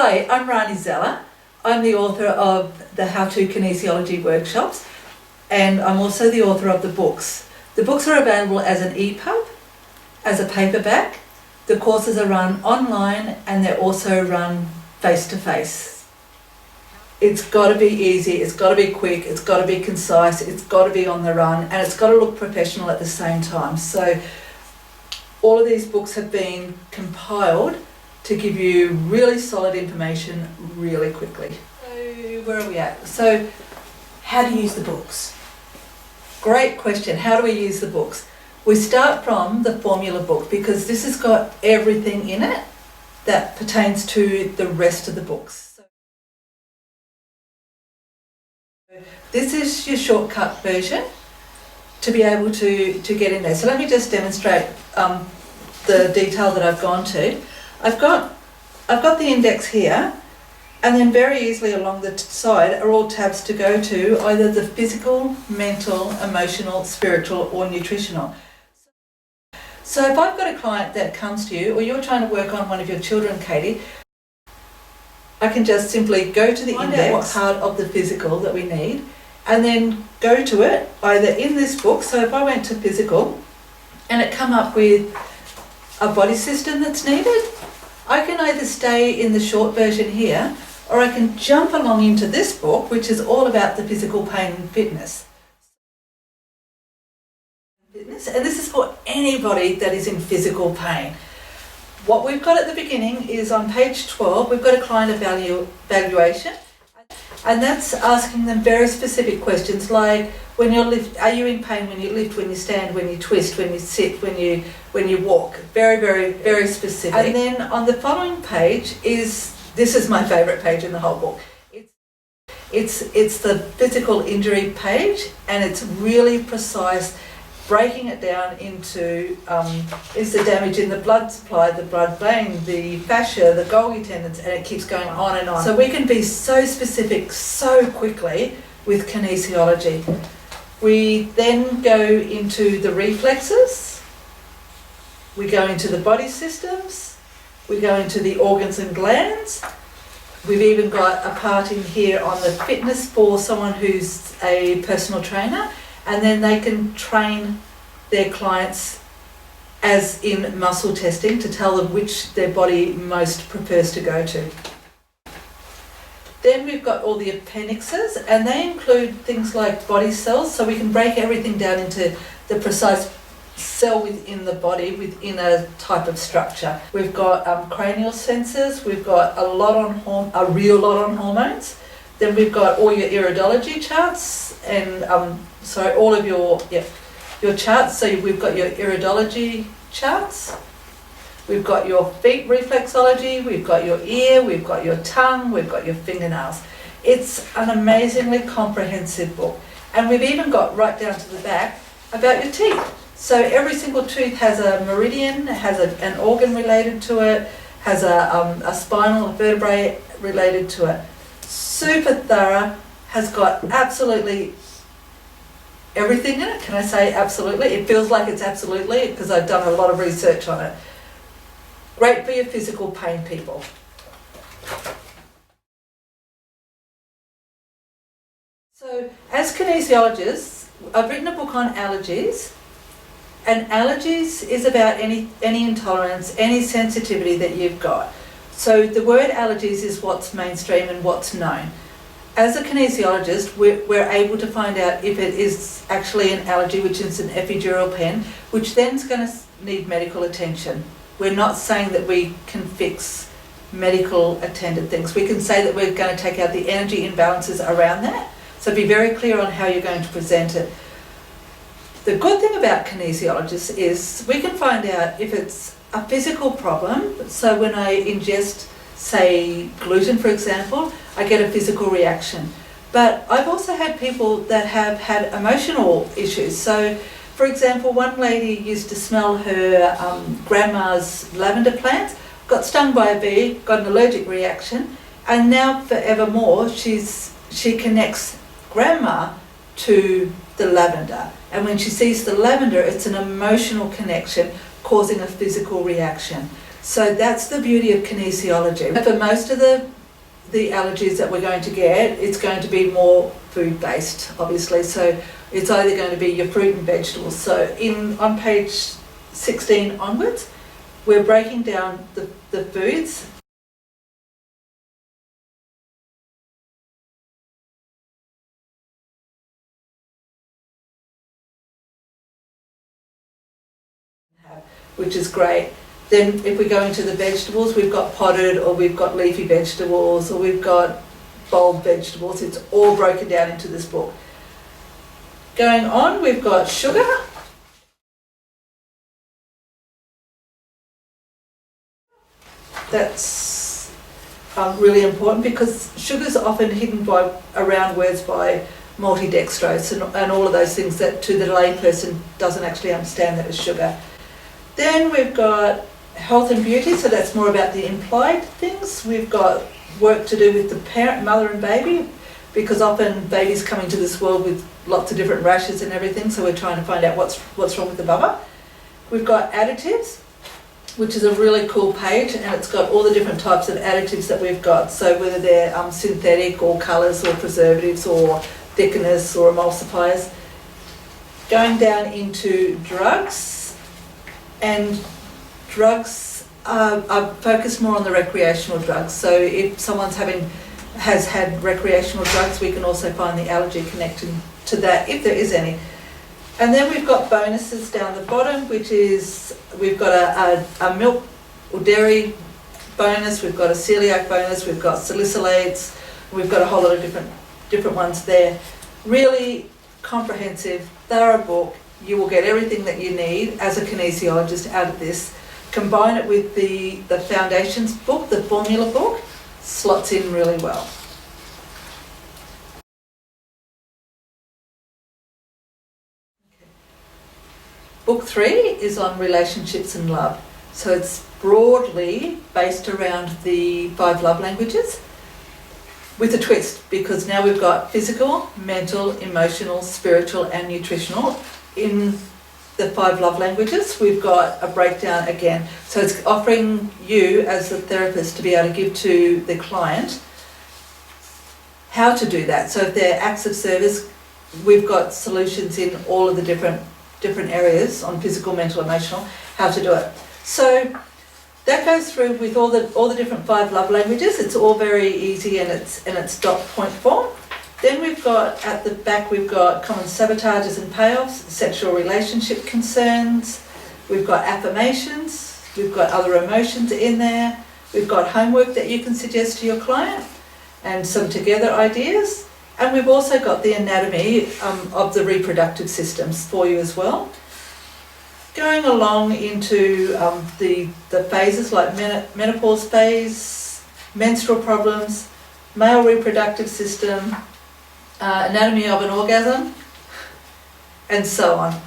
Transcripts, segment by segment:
Hi, I'm Ranee Zeller. I'm the author of the How To Kinesiology workshops, and I'm also the author of the books. The books are available as an EPUB, as a paperback. The courses are run online and they're also run face-to-face. It's got to be easy, it's got to be quick, it's got to be concise, it's got to be on the run, and it's got to look professional at the same time. So all of these books have been compiled to give you really solid information really quickly. So where are we at? So How to use the books? great question. How do we use the books? We start from the formula book because this has got everything in it that pertains to the rest of the books. So this is your shortcut version to be able to get in there. So let me just demonstrate the detail that I've gone to. I've got the index here, and then very easily along the side are all tabs to go to either the physical, mental, emotional, spiritual or nutritional. So if I've got a client that comes to you, or you're trying to work on one of your children, Katie, I can just simply go to the index, what part of the physical that we need, and then go to it either in this book. So if I went to physical and it come up with a body system that's needed, I can either stay in the short version here, or I can jump along into this book, which is all about the physical pain and fitness. And this is for anybody that is in physical pain. What we've got at the beginning is on page 12, we've got a client evaluation, and that's asking them very specific questions like, when you lift, are you in pain when you lift, when you stand, when you twist, when you sit, when you walk? Very, very, very specific. And then on the following page this is my favourite page in the whole book. It's the physical injury page, and it's really precise, breaking it down into is the damage in the blood supply, the blood vein, the fascia, the Golgi tendons, and it keeps going on and on. So we can be so specific so quickly with kinesiology. We then go into the reflexes, we go into the body systems, we go into the organs and glands. We've even got a part in here on the fitness for someone who's a personal trainer, and then they can train their clients as in muscle testing to tell them which their body most prefers to go to. Then we've got all the appendixes, and they include things like body cells, so we can break everything down into the precise cell within the body, within a type of structure. We've got cranial sensors, we've got a real lot on hormones. Then we've got all your iridology charts, and all of your charts. So we've got your iridology charts. We've got your feet reflexology, we've got your ear, we've got your tongue, we've got your fingernails. It's an amazingly comprehensive book. And we've even got right down to the back about your teeth. So every single tooth has a meridian, has an organ related to it, has a spinal vertebrae related to it. Super thorough, has got absolutely everything in it. Can I say absolutely? It feels like it's absolutely because I've done a lot of research on it. Great for your physical pain people. So as kinesiologists, I've written a book on allergies, and allergies is about any intolerance, any sensitivity that you've got. So the word allergies is what's mainstream and what's known. As a kinesiologist, we're able to find out if it is actually an allergy, which is an epidural pen, which then is going to need medical attention. We're not saying that we can fix medical attended things. We can say that we're going to take out the energy imbalances around that. So be very clear on how you're going to present it. The good thing about kinesiologists is we can find out if it's a physical problem. So when I ingest, say, gluten, for example, I get a physical reaction. But I've also had people that have had emotional issues. So, for example, one lady used to smell her grandma's lavender plants, got stung by a bee, got an allergic reaction, and now forevermore she connects grandma to the lavender. And when she sees the lavender, it's an emotional connection causing a physical reaction. So that's the beauty of kinesiology. For most of the the allergies that we're going to get, it's going to be more food-based, obviously. So it's either going to be your fruit and vegetables. So on page 16 onwards, we're breaking down the foods. Which is great. Then if we go into the vegetables, we've got potted, or we've got leafy vegetables, or we've got bulb vegetables. It's all broken down into this book. Going on, we've got sugar. That's really important, because sugar's often hidden around words by multidextrose and all of those things that to the layperson doesn't actually understand that as sugar. Then we've got health and beauty, so that's more about the implied things. We've got work to do with the parent, mother and baby, because often babies come into this world with lots of different rashes and everything, so we're trying to find out what's wrong with the mother. We've got additives, which is a really cool page, and it's got all the different types of additives that we've got, so whether they're synthetic or colours or preservatives or thickeners or emulsifiers. Going down into drugs, and drugs are focused more on the recreational drugs. So if someone's has had recreational drugs, we can also find the allergy connected to that, if there is any. And then we've got bonuses down the bottom, which is we've got a milk or dairy bonus, we've got a celiac bonus, we've got salicylates, we've got a whole lot of different ones there. Really comprehensive, thorough book. You will get everything that you need as a kinesiologist out of this. Combine it with the foundations book, the formula book, slots in really well. Book 3 is on relationships and love. So it's broadly based around the 5 love languages, with a twist, because now we've got physical, mental, emotional, spiritual and nutritional. In the 5 love languages, we've got a breakdown again. So it's offering you as a therapist to be able to give to the client how to do that. So if they're acts of service, we've got solutions in all of the different areas on physical, mental, emotional, how to do it. So that goes through with all the different 5 love languages. It's all very easy, and it's dot point form. Then we've got, at the back, we've got common sabotages and payoffs, sexual relationship concerns, we've got affirmations, we've got other emotions in there, we've got homework that you can suggest to your client, and some together ideas, and we've also got the anatomy of the reproductive systems for you as well. Going along into the phases like menopause phase, menstrual problems, male reproductive system, anatomy of an orgasm, and so on.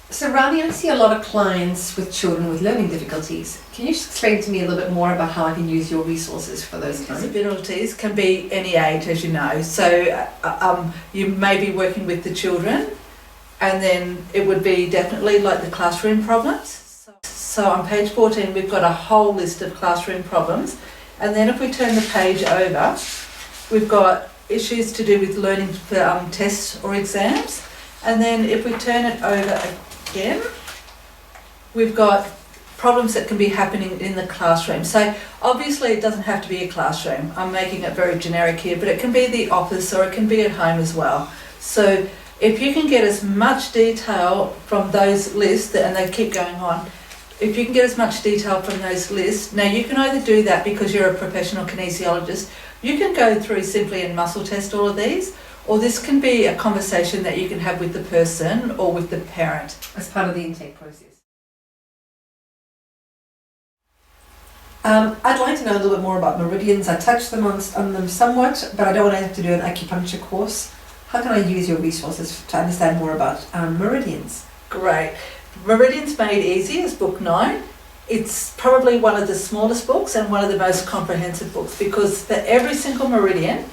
So Ranee, I see a lot of clients with children with learning difficulties. Can you just explain to me a little bit more about how I can use your resources for those clients? Disabilities can be any age, as you know. So you may be working with the children, and then it would be definitely like the classroom problems. So on page 14, we've got a whole list of classroom problems. And then if we turn the page over, we've got issues to do with learning for tests or exams. And then if we turn it over again, we've got problems that can be happening in the classroom. So obviously it doesn't have to be a classroom. I'm making it very generic here, but it can be the office or it can be at home as well. So if you can get as much detail from those lists, and they keep going on, if you can get as much detail from those lists, now you can either do that because you're a professional kinesiologist, you can go through simply and muscle test all of these, or this can be a conversation that you can have with the person or with the parent. As part of the intake process. I'd like to know a little bit more about meridians. I touched on them somewhat, but I don't want to have to do an acupuncture course. How can I use your resources to understand more about meridians? Great. Meridians Made Easy is book 9. It's probably one of the smallest books and one of the most comprehensive books, because for every single meridian,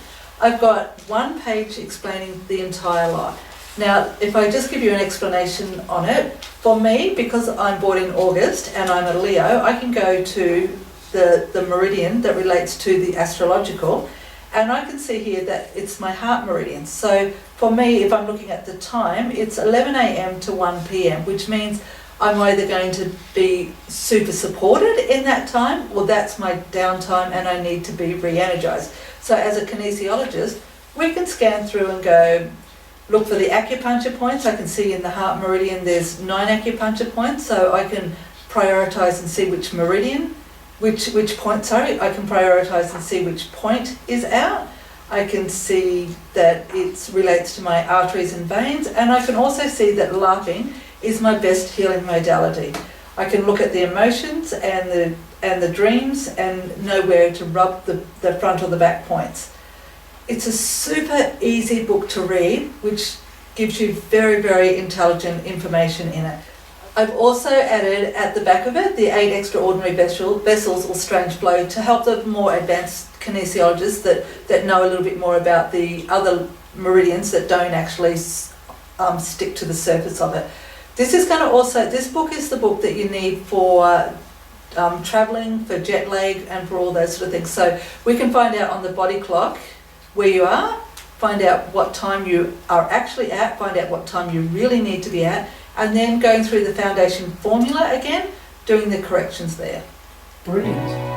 I've got one page explaining the entire lot. Now, if I just give you an explanation on it, for me, because I'm born in August and I'm a Leo, I can go to the meridian that relates to the astrological, and I can see here that it's my heart meridian. So for me, if I'm looking at the time, it's 11 a.m. to 1 p.m, which means I'm either going to be super supported in that time, or that's my downtime and I need to be re-energized. So as a kinesiologist, we can scan through and go, look for the acupuncture points. I can see in the heart meridian there's 9 acupuncture points, so I can prioritize and see which meridian, which point, I can prioritize and see which point is out. I can see that it relates to my arteries and veins, and I can also see that laughing is my best healing modality. I can look at the emotions and the dreams and know where to rub the front or the back points. It's a super easy book to read, which gives you very, very intelligent information in it. I've also added at the back of it the 8 extraordinary vessels or strange flow to help the more advanced kinesiologists that know a little bit more about the other meridians that don't actually stick to the surface of it. This book is the book that you need for travelling, for jet lag and for all those sort of things. So we can find out on the body clock where you are, find out what time you are actually at, find out what time you really need to be at, and then going through the foundation formula again, doing the corrections there. Brilliant.